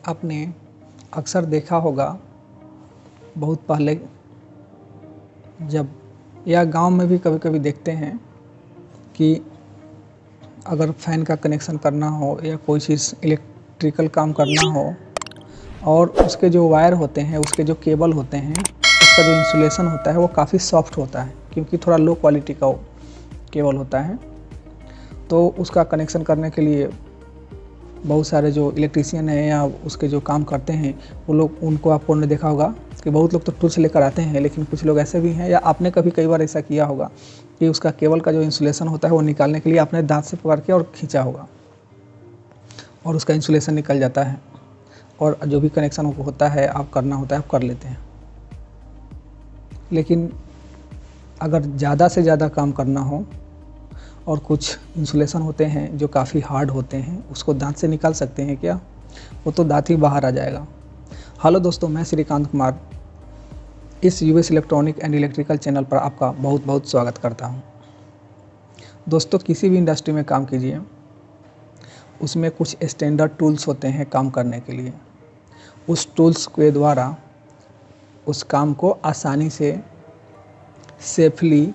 आपने अक्सर देखा होगा बहुत पहले, जब या गांव में भी कभी कभी देखते हैं कि अगर फ़ैन का कनेक्शन करना हो या कोई चीज़ इलेक्ट्रिकल काम करना हो और उसके जो वायर होते हैं, उसके जो केबल होते हैं, उसका जो इंसुलेशन होता है वो काफ़ी सॉफ्ट होता है, क्योंकि थोड़ा लो क्वालिटी का केबल होता है। तो उसका कनेक्शन करने के लिए बहुत सारे जो इलेक्ट्रीशियन हैं या उसके जो काम करते हैं वो लोग, उनको आपने देखा होगा कि बहुत लोग तो टूल्स लेकर आते हैं, लेकिन कुछ लोग ऐसे भी हैं या आपने कभी कई बार ऐसा किया होगा कि उसका केबल का जो इंसुलेशन होता है वो निकालने के लिए आपने दांत से पकड़ के और खींचा होगा और उसका इंसुलेशन निकल जाता है, और जो भी कनेक्शन होता है आप करना होता है आप कर लेते हैं। लेकिन अगर ज़्यादा से ज़्यादा काम करना हो और कुछ इंसुलेशन होते हैं जो काफ़ी हार्ड होते हैं, उसको दांत से निकाल सकते हैं क्या? वो तो दांत ही बाहर आ जाएगा। हेलो दोस्तों, मैं श्रीकांत कुमार इस US electronic and electrical channel पर आपका बहुत बहुत स्वागत करता हूं। दोस्तों, किसी भी इंडस्ट्री में काम कीजिए, उसमें कुछ स्टैंडर्ड टूल्स होते हैं काम करने के लिए। उस टूल्स के द्वारा उस काम को आसानी से सेफली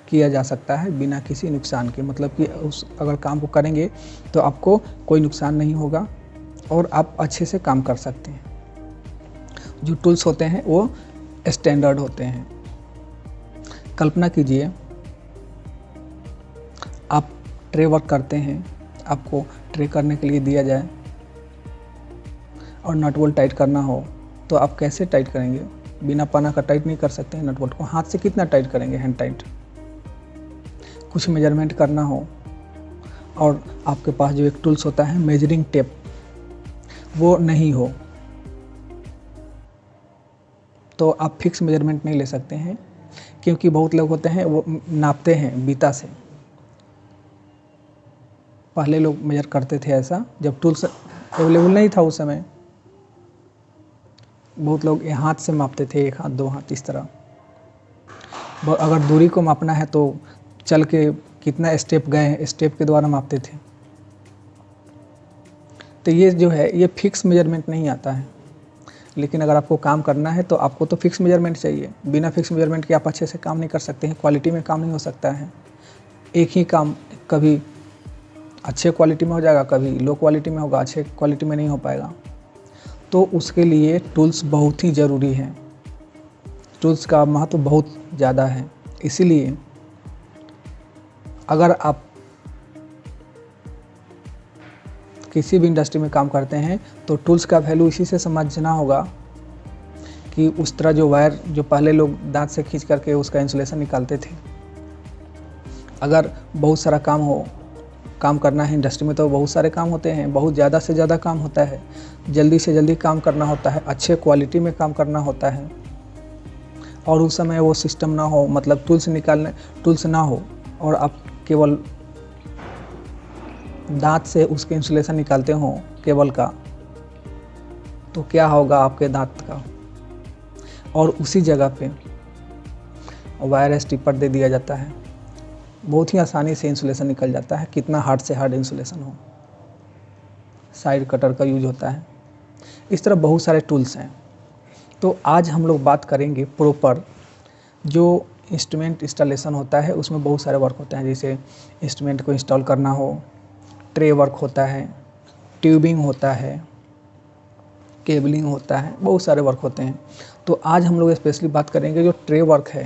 किया जा सकता है बिना किसी नुकसान के। मतलब कि उस अगर काम को करेंगे तो आपको कोई नुकसान नहीं होगा और आप अच्छे से काम कर सकते हैं। जो टूल्स होते हैं वो स्टैंडर्ड होते हैं। कल्पना कीजिए आप ट्रे वर्क करते हैं, आपको ट्रे करने के लिए दिया जाए और नट बोल्ट टाइट करना हो तो आप कैसे टाइट करेंगे? बिना पना का टाइट नहीं कर सकते हैं नट बोल्ट को। हाथ से कितना टाइट करेंगे? Hand tight. कुछ मेजरमेंट करना हो और आपके पास जो एक टूल्स होता है मेजरिंग टेप, वो नहीं हो तो आप फिक्स मेजरमेंट नहीं ले सकते हैं, क्योंकि बहुत लोग होते हैं वो नापते हैं बीता से। पहले लोग मेजर करते थे ऐसा, जब टूल्स अवेलेबल नहीं था उस समय। बहुत लोग हाथ से मापते थे, एक हाथ दो हाथ इस तरह। अगर दूरी को मापना है तो चल के कितना स्टेप गए, स्टेप के द्वारा मापते थे। तो ये जो है ये फिक्स मेजरमेंट नहीं आता है। लेकिन अगर आपको काम करना है तो आपको तो फिक्स मेजरमेंट चाहिए। बिना फिक्स मेजरमेंट के आप अच्छे से काम नहीं कर सकते हैं, क्वालिटी में काम नहीं हो सकता है। एक ही काम कभी अच्छे क्वालिटी में हो जाएगा, कभी लो क्वालिटी में होगा, अच्छे क्वालिटी में नहीं हो पाएगा। तो उसके लिए टूल्स बहुत ही ज़रूरी है। टूल्स का महत्व बहुत ज़्यादा है। इसीलिए अगर आप किसी भी इंडस्ट्री में काम करते हैं तो टूल्स का वैल्यू इसी से समझना होगा कि उस तरह जो वायर, जो पहले लोग दांत से खींच करके उसका इंसुलेशन निकालते थे, अगर बहुत सारा काम करना है इंडस्ट्री में तो बहुत सारे काम होते हैं, बहुत ज़्यादा से ज़्यादा काम होता है, जल्दी से जल्दी काम करना होता है, अच्छे क्वालिटी में काम करना होता है। और उस समय वो सिस्टम ना हो, मतलब टूल्स ना हो और आप केवल दांत से उसके इंसुलेशन निकालते हो केबल का, तो क्या होगा आपके दांत का? और उसी जगह पे वायर स्टिपर दे दिया जाता है, बहुत ही आसानी से इंसुलेशन निकल जाता है, कितना हार्ड से हार्ड इंसुलेशन हो। साइड कटर का यूज होता है। इस तरह बहुत सारे टूल्स हैं। तो आज हम लोग बात करेंगे प्रॉपर जो इंस्ट्रूमेंट इंस्टॉलेशन होता है, उसमें बहुत सारे वर्क होते हैं। जैसे इंस्ट्रूमेंट को इंस्टॉल करना हो, ट्रे वर्क होता है, ट्यूबिंग होता है, केबलिंग होता है, बहुत सारे वर्क होते हैं। तो आज हम लोग स्पेशली बात करेंगे जो ट्रे वर्क है।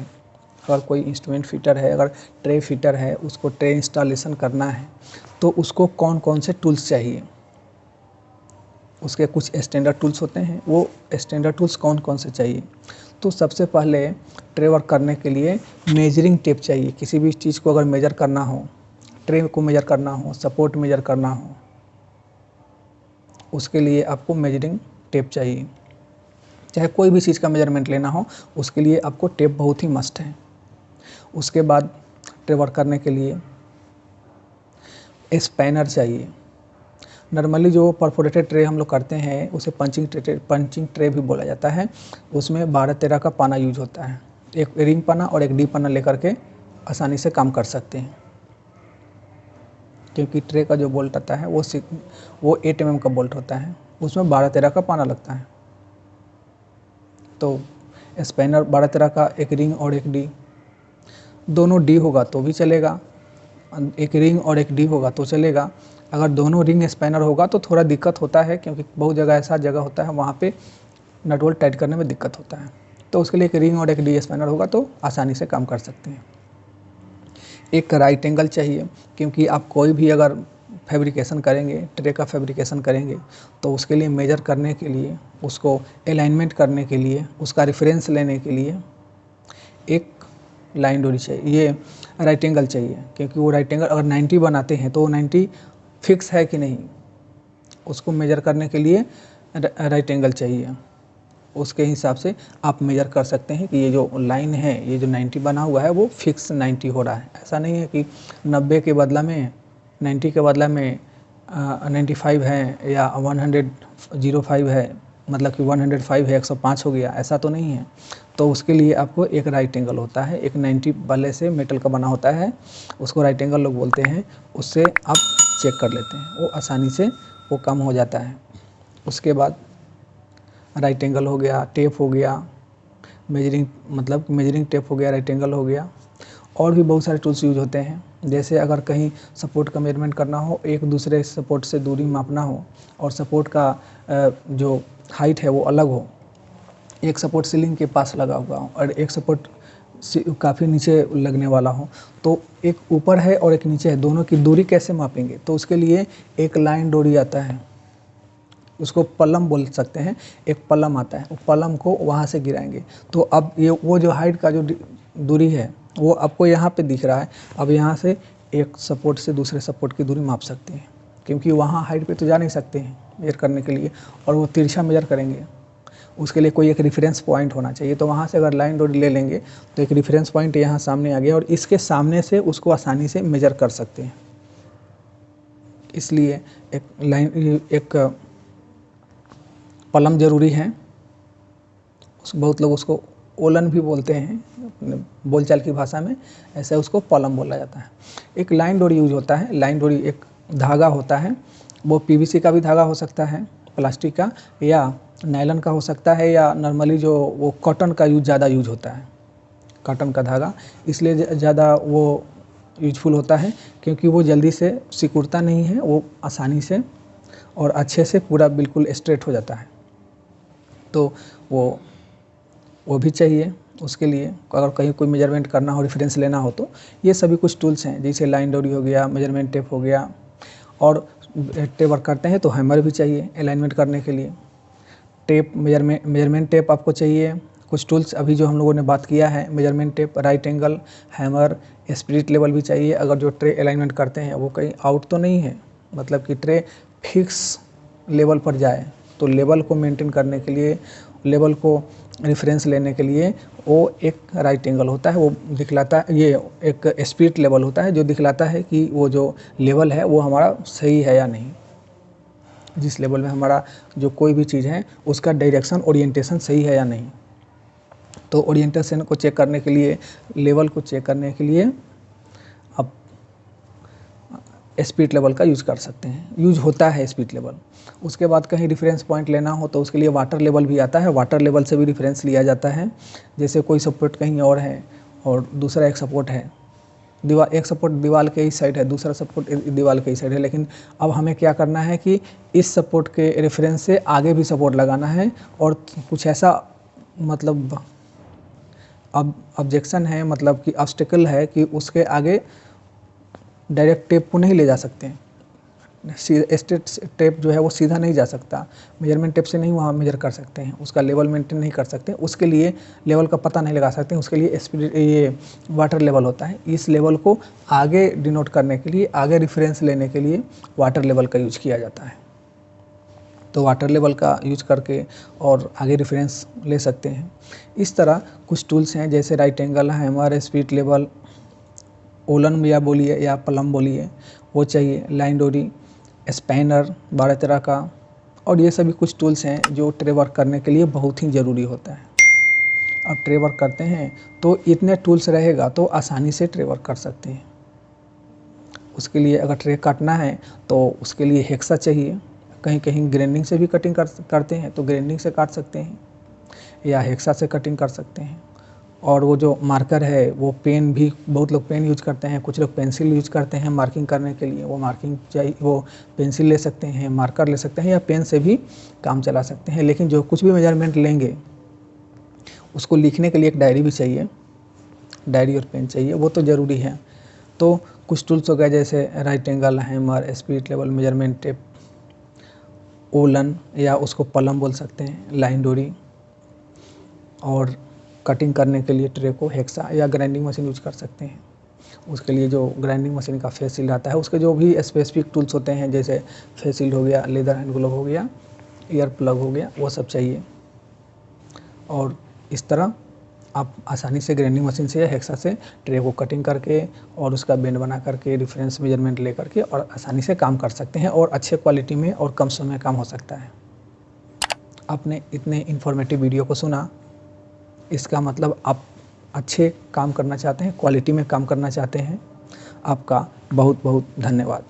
अगर कोई इंस्ट्रूमेंट फिटर है, अगर ट्रे फिटर है, उसको ट्रे इंस्टॉलेशन करना है तो उसको कौन कौन से टूल्स चाहिए। उसके कुछ स्टैंडर्ड टूल्स होते हैं, वो स्टैंडर्ड टूल्स कौन कौन से चाहिए। तो सबसे पहले ट्रे वर्क करने के लिए मेजरिंग टेप चाहिए। किसी भी चीज़ को अगर मेजर करना हो, ट्रे को मेजर करना हो, सपोर्ट मेजर करना हो, उसके लिए आपको मेजरिंग टेप चाहिए। चाहे कोई भी चीज़ का मेजरमेंट लेना हो, उसके लिए आपको टेप बहुत ही मस्ट है। उसके बाद ट्रे वर्क करने के लिए स्पैनर चाहिए। नॉर्मली जो परफोरेटेड ट्रे हम लोग करते हैं उसे पंचिंग ट्रे भी बोला जाता है। उसमें 12-13 का पाना यूज होता है। एक रिंग पाना और एक डीप पाना लेकर के आसानी से काम कर सकते हैं, क्योंकि ट्रे का जो बोल्ट आता है वो 8 mm का बोल्ट होता है, उसमें 12-13 का पाना लगता है। तो स्पैनर 12-13 का, एक रिंग और एक डी, दोनों डी होगा तो भी चलेगा, एक रिंग और एक डी होगा तो चलेगा। अगर दोनों रिंग स्पैनर होगा तो थोड़ा दिक्कत होता है, क्योंकि बहुत जगह ऐसा जगह होता है वहाँ पे नट बोल्ट टाइट करने में दिक्कत होता है। तो उसके लिए एक रिंग और एक डी स्पैनर होगा तो आसानी से काम कर सकते हैं। एक राइट एंगल चाहिए, क्योंकि आप कोई भी अगर फैब्रिकेशन करेंगे, ट्रे का फैब्रिकेशन करेंगे, तो उसके लिए मेजर करने के लिए, उसको अलाइनमेंट करने के लिए, उसका रेफरेंस लेने के लिए एक लाइन डोरी चाहिए, ये राइट एंगल चाहिए। क्योंकि वो राइट एंगल अगर 90 बनाते हैं तो 90 फिक्स है कि नहीं, उसको मेजर करने के लिए राइट एंगल चाहिए। उसके हिसाब से आप मेजर कर सकते हैं कि ये जो लाइन है, ये जो 90 बना हुआ है वो फिक्स 90 हो रहा है। ऐसा नहीं है कि 90 के बदला में 90 के बदला में 95 है या 105 है, मतलब कि 105 है 105 हो गया, ऐसा तो नहीं है। तो उसके लिए आपको एक राइट एंगल होता है, एक 90 वाले से मेटल का बना होता है, उसको राइट एंगल लोग बोलते हैं। उससे आप चेक कर लेते हैं, वो आसानी से वो कम हो जाता है। उसके बाद राइट एंगल हो गया, टेप हो गया, मेजरिंग टेप हो गया, राइट एंगल हो गया। और भी बहुत सारे टूल्स यूज होते हैं। जैसे अगर कहीं सपोर्ट का मेजरमेंट करना हो, एक दूसरे सपोर्ट से दूरी मापना हो, और सपोर्ट का जो हाइट है वो अलग हो, एक सपोर्ट सीलिंग के पास लगा हुआ हो और एक सपोर्ट काफ़ी नीचे लगने वाला हो, तो एक ऊपर है और एक नीचे है, दोनों की दूरी कैसे मापेंगे? तो उसके लिए एक लाइन डोरी आता है, उसको पलम बोल सकते हैं। एक पलम आता है, वो पलम को वहाँ से गिराएंगे तो अब ये वो जो हाइट का जो दूरी है वो आपको यहाँ पे दिख रहा है। अब यहाँ से एक सपोर्ट से दूसरे सपोर्ट की दूरी माप सकते हैं, क्योंकि वहाँ हाइट पे तो जा नहीं सकते हैं मेजर करने के लिए, और वो तिरछा मेजर करेंगे। उसके लिए कोई एक रेफरेंस पॉइंट होना चाहिए। तो वहाँ से अगर लाइन डोरी ले लेंगे तो एक रेफरेंस पॉइंट यहाँ सामने आ गया, और इसके सामने से उसको आसानी से मेजर कर सकते हैं। इसलिए एक पलम ज़रूरी है। बहुत लोग उसको ओलन भी बोलते हैं बोलचाल की भाषा में, ऐसे उसको पलम बोला जाता है। एक लाइन डोरी यूज होता है। लाइन डोरी एक धागा होता है, वो पीवीसी का भी धागा हो सकता है, प्लास्टिक का, या नायलॉन का हो सकता है, या नॉर्मली जो वो कॉटन का ज़्यादा यूज होता है, कॉटन का धागा। इसलिए ज़्यादा वो यूजफुल होता है, क्योंकि वो जल्दी से सिकुड़ता नहीं है, वो आसानी से और अच्छे से पूरा बिल्कुल स्ट्रेट हो जाता है। तो वो भी चाहिए। उसके लिए अगर कहीं कोई मेजरमेंट करना हो, रेफरेंस लेना हो, तो ये सभी कुछ टूल्स हैं, जैसे लाइन डोरी हो गया, मेजरमेंट टेप हो गया। और टेप वर्क करते हैं तो हैमर भी चाहिए अलाइनमेंट करने के लिए। टेप मेजरमेंट टेप आपको चाहिए। कुछ टूल्स अभी जो हम लोगों ने बात किया है, measurement tape, right angle, hammer, spirit level भी चाहिए। अगर जो ट्रे अलाइनमेंट करते हैं वो कहीं आउट तो नहीं है, मतलब कि ट्रे फिक्स लेवल पर जाए, तो लेवल को मेंटेन करने के लिए, लेवल को रेफरेंस लेने के लिए वो एक राइट एंगल होता है, वो दिखलाता है। ये एक स्पिरिट लेवल होता है जो दिखलाता है कि वो जो लेवल है वो हमारा सही है या नहीं, जिस लेवल में हमारा जो कोई भी चीज़ है उसका डायरेक्शन, ओरिएंटेशन सही है या नहीं। तो ओरिएंटेशन को चेक करने के लिए, लेवल को चेक करने के लिए आप स्पिरिट लेवल का यूज़ कर सकते हैं, यूज होता है स्पिरिट लेवल। उसके बाद कहीं रेफरेंस पॉइंट लेना हो तो उसके लिए वाटर लेवल भी आता है, वाटर लेवल से भी रेफरेंस लिया जाता है। जैसे कोई सपोर्ट कहीं और है और दूसरा एक सपोर्ट है, एक सपोर्ट दीवार के इस साइड है, दूसरा सपोर्ट दीवार के इस साइड है, लेकिन अब हमें क्या करना है कि इस सपोर्ट के रेफरेंस से आगे भी सपोर्ट लगाना है, और कुछ ऐसा मतलब अब ऑब्जेक्शन है, मतलब कि ऑब्स्टेकल है कि उसके आगे डायरेक्ट टेप को नहीं ले जा सकते हैं। स्ट्रेट टेप जो है वो सीधा नहीं जा सकता, मेजरमेंट टेप से नहीं वहाँ मेजर कर सकते हैं, उसका लेवल मेंटेन नहीं कर सकते, उसके लिए लेवल का पता नहीं लगा सकते हैं। उसके लिए ये वाटर लेवल होता है। इस लेवल को आगे डिनोट करने के लिए, आगे रेफरेंस लेने के लिए वाटर लेवल का यूज किया जाता है। तो वाटर लेवल का यूज करके और आगे रेफरेंस ले सकते हैं। इस तरह कुछ टूल्स हैं, जैसे right angle, hammer, spirit level, ओलन या बोलिए या पलम बोलिए, वो चाहिए। लाइन डोरी, स्पैनर 12-13 का, और ये सभी कुछ टूल्स हैं जो ट्रे वर्क करने के लिए बहुत ही ज़रूरी होता है। अब ट्रे वर्क करते हैं तो इतने टूल्स रहेगा तो आसानी से ट्रे वर्क कर सकते हैं। उसके लिए अगर ट्रे काटना है तो उसके लिए हेक्सा चाहिए, कहीं कहीं ग्राइंडिंग से भी कटिंग करते हैं तो ग्राइंडिंग से काट सकते हैं, या हेक्सा से कटिंग कर सकते हैं। और वो जो मार्कर है वो पेन भी, बहुत लोग पेन यूज़ करते हैं, कुछ लोग पेंसिल यूज़ करते हैं मार्किंग करने के लिए। वो मार्किंग चाहिए, वो पेंसिल ले सकते हैं, मार्कर ले सकते हैं, या पेन से भी काम चला सकते हैं। लेकिन जो कुछ भी मेजरमेंट लेंगे उसको लिखने के लिए एक डायरी भी चाहिए, डायरी और पेन चाहिए, वो तो ज़रूरी है। तो कुछ टूल्स हो गए जैसे right angle, hammer, spirit level, measurement tape, ओलन या उसको पलम बोल सकते हैं, लाइन डोरी, और कटिंग करने के लिए ट्रे को हेक्सा या ग्राइंडिंग मशीन यूज कर सकते हैं। उसके लिए जो ग्राइंडिंग मशीन का फेस सील आता है, उसके जो भी स्पेसिफिक टूल्स होते हैं जैसे फेस सील हो गया, लेदर हैंड ग्लोव हो गया, ईयर प्लग हो गया, वो सब चाहिए। और इस तरह आप आसानी से ग्राइंडिंग मशीन से या हेक्सा से ट्रे को कटिंग करके और उसका बेंड बना करके रेफरेंस मेजरमेंट ले करके और आसानी से काम कर सकते हैं, और अच्छे क्वालिटी में और कम समय में काम हो सकता है। आपने इतने इन्फॉर्मेटिव वीडियो को सुना, इसका मतलब आप अच्छे काम करना चाहते हैं, क्वालिटी में काम करना चाहते हैं। आपका बहुत बहुत धन्यवाद।